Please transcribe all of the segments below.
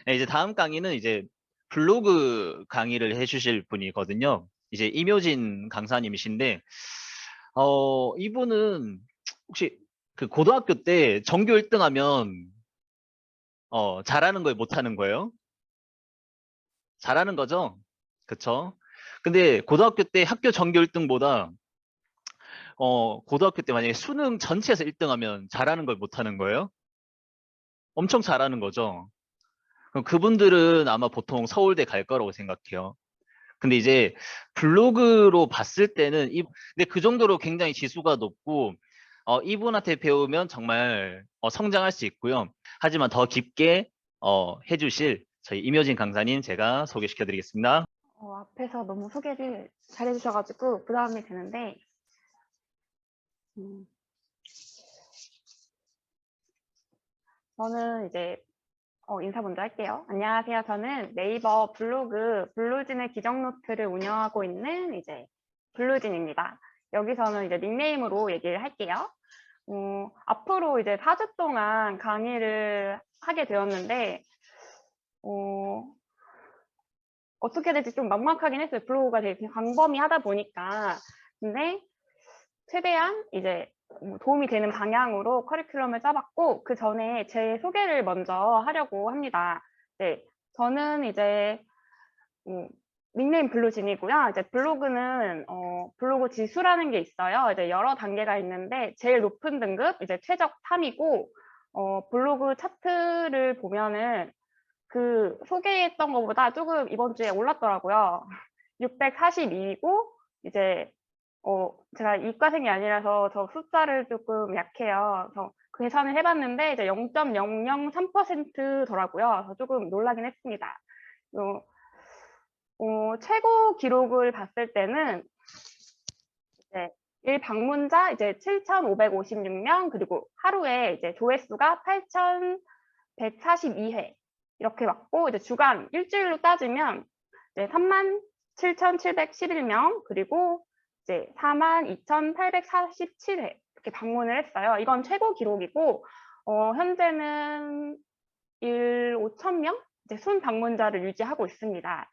네, 이제 다음 강의는 이제 블로그 강의를 해주실 분이거든요. 이제 임효진 강사님이신데, 이분은 혹시 그 고등학교 때 전교 1등 하면, 잘하는 거예요, 못하는 거예요? 잘하는 거죠? 그쵸? 근데 고등학교 때 학교 전교 1등보다, 고등학교 때 만약에 수능 전체에서 1등 하면 잘하는 걸 못하는 거예요? 엄청 잘하는 거죠? 그럼 그분들은 아마 보통 서울대 갈 거라고 생각해요. 근데 이제 블로그로 봤을 때는 근데 그 정도로 굉장히 지수가 높고 이분한테 배우면 정말 성장할 수 있고요. 하지만 더 깊게 해주실 저희 임효진 강사님 제가 소개시켜 드리겠습니다. 앞에서 너무 소개를 잘해주셔가지고 부담이 되는데, 음, 저는 이제 인사 먼저 할게요. 안녕하세요. 저는 네이버 블로그 블루진의 기정 노트를 운영하고 있는 이제 블루진입니다. 여기서는 이제 닉네임으로 얘기를 할게요. 앞으로 이제 4주 동안 강의를 하게 되었는데, 어떻게 될지 좀 막막하긴 했어요. 블로그가 되게 광범위하다 보니까. 근데 최대한 이제 도움이 되는 방향으로 커리큘럼을 짜봤고, 그 전에 제 소개를 먼저 하려고 합니다. 네, 저는 이제 닉네임 블루진이고요. 이제 블로그는 블로그 지수라는 게 있어요. 이제 여러 단계가 있는데 제일 높은 등급 이제 최적 3이고 블로그 차트를 보면은 그 소개했던 것보다 조금 이번 주에 올랐더라고요. 642이고 이제 제가 이과생이 아니라서 저 숫자를 조금 약해요. 그래서 그 계산을 해봤는데 이제 0.003%더라고요. 그래서 조금 놀라긴 했습니다. 최고 기록을 봤을 때는 이제 일 방문자 이제 7,556명 그리고 하루에 이제 조회수가 8,142회 이렇게 왔고 이제 주간 일주일로 따지면 이제 37,711명 그리고 이제 42,847회 이렇게 방문을 했어요. 이건 최고 기록이고 현재는 일 5,000명 이제 순 방문자를 유지하고 있습니다.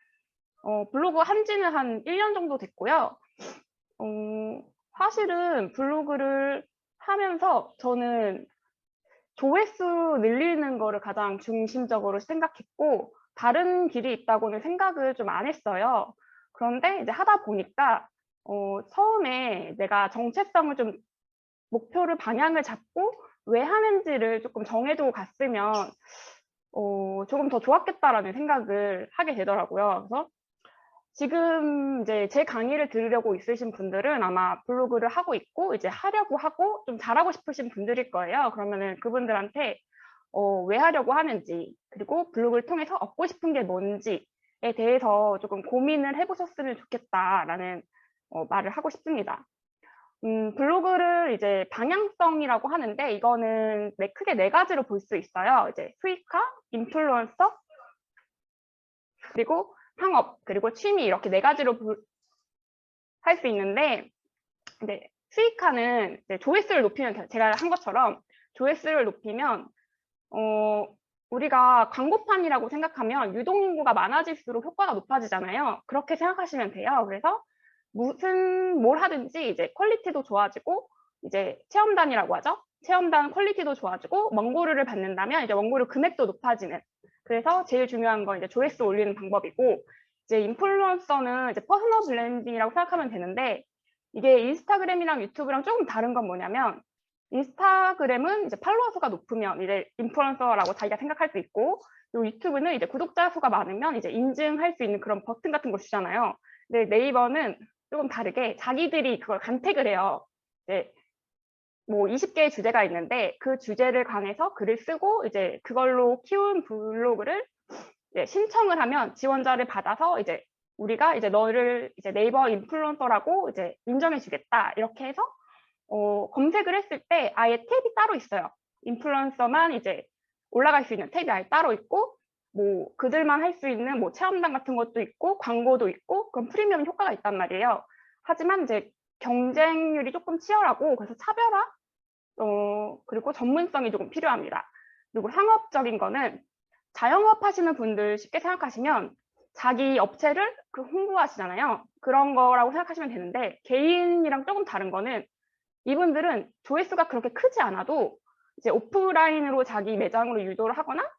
블로그 한 지는 한 1년 정도 됐고요. 사실은 블로그를 하면서 저는 조회수 늘리는 거를 가장 중심적으로 생각했고 다른 길이 있다고는 생각을 좀 안 했어요. 그런데 이제 하다 보니까 처음에 내가 정체성을 좀 목표를 방향을 잡고 왜 하는지를 조금 정해두고 갔으면 조금 더 좋았겠다라는 생각을 하게 되더라고요. 그래서 지금 이제 제 강의를 들으려고 있으신 분들은 아마 블로그를 하고 있고 이제 하려고 하고 좀 잘하고 싶으신 분들일 거예요. 그러면은 그분들한테 왜 하려고 하는지 그리고 블로그를 통해서 얻고 싶은 게 뭔지에 대해서 조금 고민을 해보셨으면 좋겠다라는 말을 하고 싶습니다. 블로그를 이제 방향성이라고 하는데 이거는 크게 네 가지로 볼 수 있어요. 이제 수익화, 인플루언서, 그리고 상업, 그리고 취미 이렇게 네 가지로 할 수 있는데 이제 수익화는 이제 조회수를 높이면 제가 한 것처럼 조회수를 높이면 우리가 광고판이라고 생각하면 유동인구가 많아질수록 효과가 높아지잖아요. 그렇게 생각하시면 돼요. 그래서 뭘 하든지 이제 퀄리티도 좋아지고 이제 체험단이라고 하죠. 체험단 퀄리티도 좋아지고 원고료를 받는다면 이제 원고료 금액도 높아지는. 그래서 제일 중요한 건 이제 조회수 올리는 방법이고 이제 인플루언서는 이제 퍼스널 브랜딩이라고 생각하면 되는데 이게 인스타그램이랑 유튜브랑 조금 다른 건 뭐냐면 인스타그램은 이제 팔로워 수가 높으면 이제 인플루언서라고 자기가 생각할 수 있고 그리고 유튜브는 이제 구독자 수가 많으면 이제 인증할 수 있는 그런 버튼 같은 거 주잖아요. 근데 네이버는 조금 다르게 자기들이 그걸 간택을 해요. 이제 뭐 20개의 주제가 있는데 그 주제를 관해서 글을 쓰고 이제 그걸로 키운 블로그를 이제 신청을 하면 지원자를 받아서 이제 우리가 이제 너를 이제 네이버 인플루언서라고 이제 인정해 주겠다 이렇게 해서 검색을 했을 때 아예 탭이 따로 있어요. 인플루언서만 이제 올라갈 수 있는 탭이 아예 따로 있고 뭐 그들만 할 수 있는 뭐 체험단 같은 것도 있고 광고도 있고 그런 프리미엄 효과가 있단 말이에요. 하지만 이제 경쟁률이 조금 치열하고 그래서 차별화 그리고 전문성이 조금 필요합니다. 그리고 상업적인 거는 자영업 하시는 분들 쉽게 생각하시면 자기 업체를 홍보하시잖아요. 그런 거라고 생각하시면 되는데 개인이랑 조금 다른 거는 이분들은 조회수가 그렇게 크지 않아도 이제 오프라인으로 자기 매장으로 유도를 하거나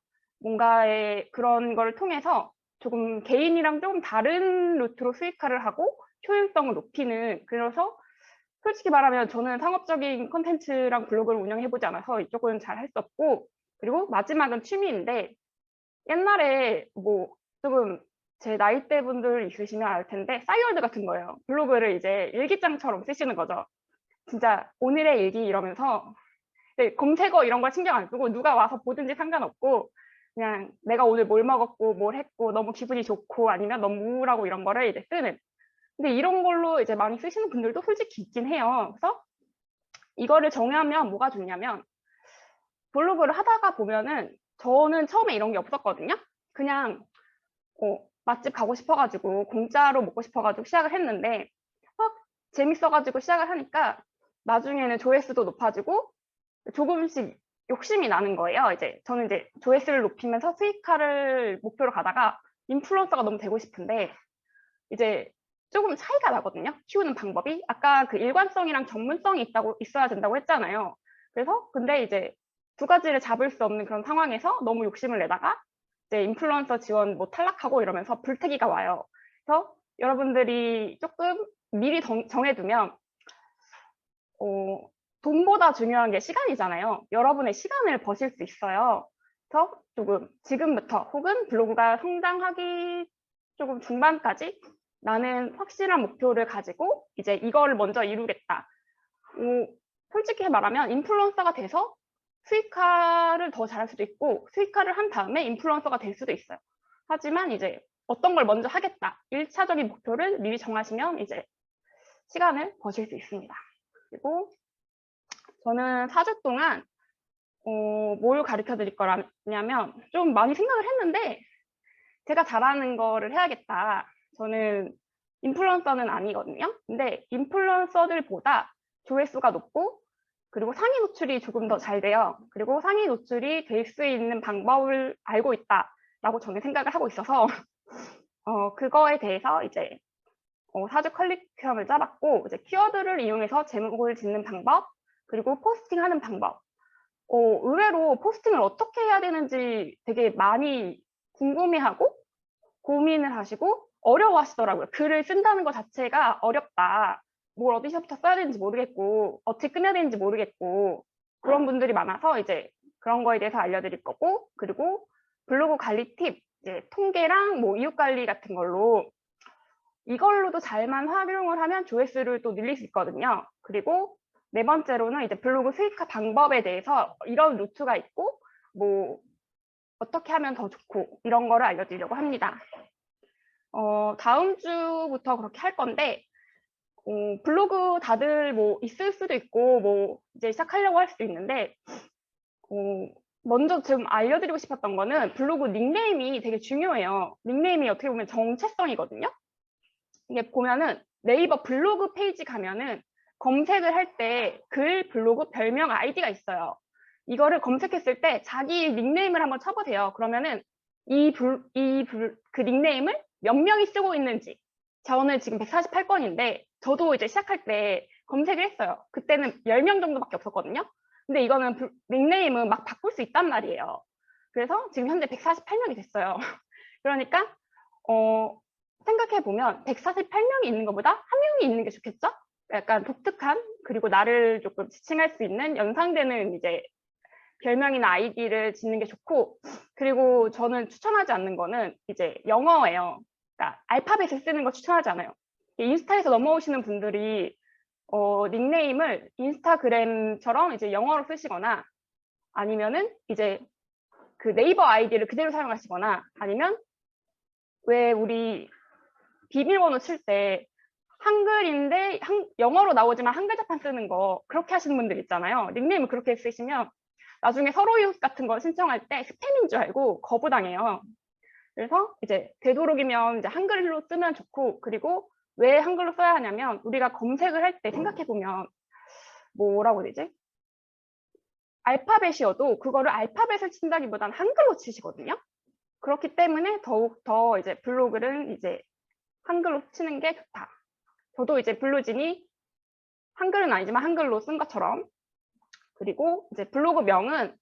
뭔가의 그런 걸 통해서 조금 개인이랑 조금 다른 루트로 수익화를 하고 효율성을 높이는, 그래서 솔직히 말하면 저는 상업적인 콘텐츠랑 블로그를 운영해보지 않아서 이쪽은 잘 할 수 없고, 그리고 마지막은 취미인데 옛날에 뭐 조금 제 나이대 분들 있으시면 알 텐데 싸이월드 같은 거예요. 블로그를 이제 일기장처럼 쓰시는 거죠. 진짜 오늘의 일기 이러면서 검색어 이런 걸 신경 안 쓰고 누가 와서 보든지 상관없고 그냥 내가 오늘 뭘 먹었고 뭘 했고 너무 기분이 좋고 아니면 너무 우울하고 이런 거를 이제 쓰는. 근데 이런 걸로 이제 많이 쓰시는 분들도 솔직히 있긴 해요. 그래서 이거를 정하면 뭐가 좋냐면 블로그를 하다가 보면은 저는 처음에 이런 게 없었거든요. 그냥 맛집 가고 싶어가지고 공짜로 먹고 싶어가지고 시작을 했는데 재밌어가지고 시작을 하니까 나중에는 조회수도 높아지고 조금씩 욕심이 나는 거예요. 이제 저는 이제 조회수를 높이면서 수익화를 목표로 가다가 인플루언서가 너무 되고 싶은데 이제 조금 차이가 나거든요. 키우는 방법이. 아까 그 일관성이랑 전문성이 있어야 된다고 했잖아요. 그래서 근데 이제 두 가지를 잡을 수 없는 그런 상황에서 너무 욕심을 내다가 이제 인플루언서 지원 뭐 탈락하고 이러면서 불태기가 와요. 그래서 여러분들이 조금 미리 정해두면 돈보다 중요한 게 시간이잖아요. 여러분의 시간을 버실 수 있어요. 그래서 조금 지금부터 혹은 블로그가 성장하기 조금 중반까지 나는 확실한 목표를 가지고 이제 이거를 먼저 이루겠다. 솔직히 말하면 인플루언서가 돼서 수익화를 더 잘할 수도 있고 수익화를 한 다음에 인플루언서가 될 수도 있어요. 하지만 이제 어떤 걸 먼저 하겠다. 1차적인 목표를 미리 정하시면 이제 시간을 버실 수 있습니다. 그리고 저는 4주 동안 뭘 가르쳐 드릴 거냐면 좀 많이 생각을 했는데 제가 잘하는 거를 해야겠다. 저는 인플루언서는 아니거든요. 근데 인플루언서들보다 조회수가 높고 그리고 상위 노출이 조금 더 잘 돼요. 그리고 상위 노출이 될 수 있는 방법을 알고 있다라고 저는 생각을 하고 있어서 그거에 대해서 이제 4주 커리큘럼을 짜봤고 이제 키워드를 이용해서 제목을 짓는 방법 그리고 포스팅하는 방법. 의외로 포스팅을 어떻게 해야 되는지 되게 많이 궁금해하고 고민을 하시고 어려워하시더라고요. 글을 쓴다는 것 자체가 어렵다. 뭘 어디서부터 써야 되는지 모르겠고 어떻게 끝내야 되는지 모르겠고 그런 분들이 많아서 이제 그런 거에 대해서 알려드릴 거고, 그리고 블로그 관리 팁, 이제 통계랑 뭐 이웃 관리 같은 걸로 이걸로도 잘만 활용을 하면 조회수를 또 늘릴 수 있거든요. 그리고 네 번째로는 이제 블로그 수익화 방법에 대해서 이런 루트가 있고 뭐 어떻게 하면 더 좋고 이런 거를 알려드리려고 합니다. 다음 주부터 그렇게 할 건데 블로그 다들 뭐 있을 수도 있고 뭐 이제 시작하려고 할 수도 있는데 먼저 좀 알려드리고 싶었던 거는 블로그 닉네임이 되게 중요해요. 닉네임이 어떻게 보면 정체성이거든요. 이게 보면은 네이버 블로그 페이지 가면은 검색을 할 때 글, 블로그, 별명, 아이디가 있어요. 이거를 검색했을 때 자기 닉네임을 한번 쳐보세요. 그러면은 그 닉네임을 몇 명이 쓰고 있는지. 저는 지금 148건인데 저도 이제 시작할 때 검색을 했어요. 그때는 10명 정도밖에 없었거든요. 근데 이거는 닉네임은 막 바꿀 수 있단 말이에요. 그래서 지금 현재 148명이 됐어요. 그러니까 생각해보면 148명이 있는 것보다 한 명이 있는 게 좋겠죠? 약간 독특한, 그리고 나를 조금 지칭할 수 있는 연상되는 이제 별명이나 아이디를 짓는 게 좋고, 그리고 저는 추천하지 않는 거는 이제 영어예요. 그러니까 알파벳을 쓰는 거 추천하지 않아요. 인스타에서 넘어오시는 분들이 닉네임을 인스타그램처럼 이제 영어로 쓰시거나 아니면은 이제 그 네이버 아이디를 그대로 사용하시거나 아니면 왜 우리 비밀번호 칠 때 한글인데 영어로 나오지만 한글 자판 쓰는 거 그렇게 하시는 분들 있잖아요. 닉네임을 그렇게 쓰시면 나중에 서로 이웃 같은 거 신청할 때 스팸인 줄 알고 거부당해요. 그래서 이제 되도록이면 이제 한글로 쓰면 좋고, 그리고 왜 한글로 써야 하냐면 우리가 검색을 할 때 생각해보면 뭐라고 해야 되지? 알파벳이어도 그거를 알파벳을 친다기보다는 한글로 치시거든요. 그렇기 때문에 더욱 더 이제 블로그는 이제 한글로 치는 게 좋다. 저도 이제 블루진이 한글은 아니지만 한글로 쓴 것처럼. 그리고 이제 블로그 명은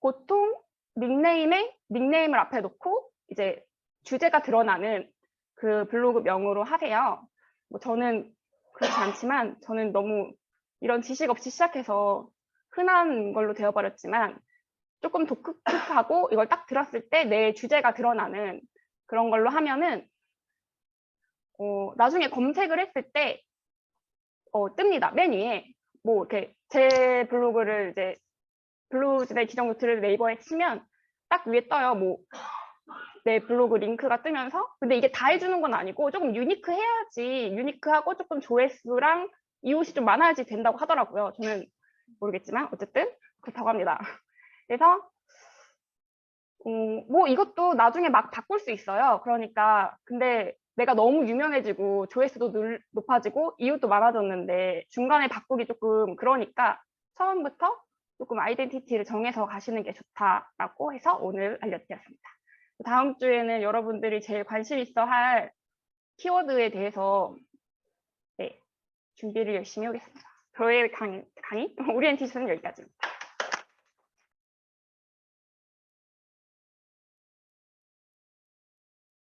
보통 닉네임을 앞에 놓고 이제 주제가 드러나는 그 블로그 명으로 하세요. 뭐 저는 그렇지 않지만 저는 너무 이런 지식 없이 시작해서 흔한 걸로 되어버렸지만 조금 독특하고 이걸 딱 들었을 때 내 주제가 드러나는 그런 걸로 하면은 나중에 검색을 했을 때 뜹니다. 맨 위에 뭐 이렇게 제 블로그를 이제 블루진의 기정 노트를 네이버에 치면 딱 위에 떠요. 뭐 내 블로그 링크가 뜨면서. 근데 이게 다 해주는 건 아니고 조금 유니크해야지, 유니크하고 조금 조회수랑 이웃이 좀 많아야지 된다고 하더라고요. 저는 모르겠지만 어쨌든 그렇다고 합니다. 그래서 뭐 이것도 나중에 막 바꿀 수 있어요. 그러니까 근데 내가 너무 유명해지고 조회수도 높아지고 이웃도 많아졌는데 중간에 바꾸기 조금 그러니까 처음부터 조금 아이덴티티를 정해서 가시는 게 좋다라고 해서 오늘 알려드렸습니다. 다음 주에는 여러분들이 제일 관심 있어 할 키워드에 대해서 준비를 열심히 하겠습니다. 저의 강의 오리엔테이션은 여기까지입니다.